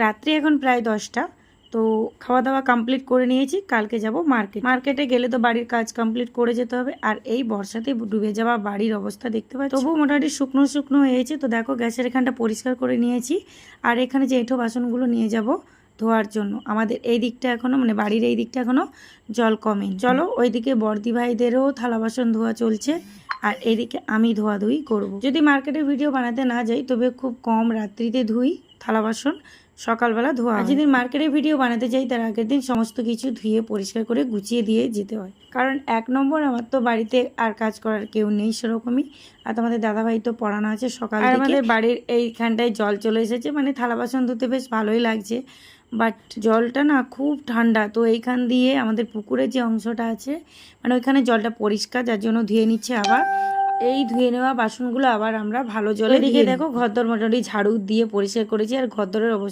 রাত্রি এখন প্রায় 10টা। তো খাওয়া দাওয়া কমপ্লিট করে নিয়েছি, কালকে যাব মার্কেটে গেলে তো বাড়ির কাজ কমপ্লিট করে যেতে হবে। আর এই বর্ষাতে ডুবে যাওয়া বাড়ির অবস্থা দেখতে পাচ্ছি, তবুও মোটামুটি শুকনো শুকনো হয়েছে। তো দেখো গ্যাসের এখানটা পরিষ্কার করে নিয়েছি, আর এখানে যে এঁঠো বাসনগুলো নিয়ে যাব ধোয়ার জন্য। আমাদের এই দিকটা এখনো মানে বাড়ির এই দিকটা এখনো জল কমেনি। চলো ওইদিকে বর্দি ভাইদেরও থালা বাসন ধোয়া চলছে, আর এদিকে আমি ধোয়াধুয়ি করব। যদি মার্কেটের ভিডিও বানাতে না যাই তবে খুব কম রাত্রিতে ধুই থালা বাসন, সকালবেলা ধোয়া। আর যেদিন মার্কেটের ভিডিও বানাতে যাই তার আগের দিন সমস্ত কিছু ধুয়ে পরিষ্কার করে গুছিয়ে দিয়ে যেতে হয়। কারণ 1 নম্বর আমার তো বাড়িতে আর কাজ করার কেউ নেই সেরকমই। আর তোমাদের দাদাভাই তো পড়ানো আছে সকাল থেকে। আমাদের বাড়ির এইখানটায় জল চলে এসেছে, মানে থালা বাসন ধুতে বেশ ভালোই লাগছে। বাট জলটা না খুব ঠান্ডা। তো এইখান দিয়ে আমাদের পুকুরের যে অংশটা আছে মানে ওইখানে জলটা পরিষ্কার, যার জন্য ধুয়ে নিচ্ছে। আবার এই ধুয়ে নেওয়া বাসনগুলো আবার আমরা ভালো জলে দিকে দেখো ঘরদোর মোটামুটি ঝাড়ু দিয়ে পরিষ্কার করেছি। আর ঘরদোরের অবস্থা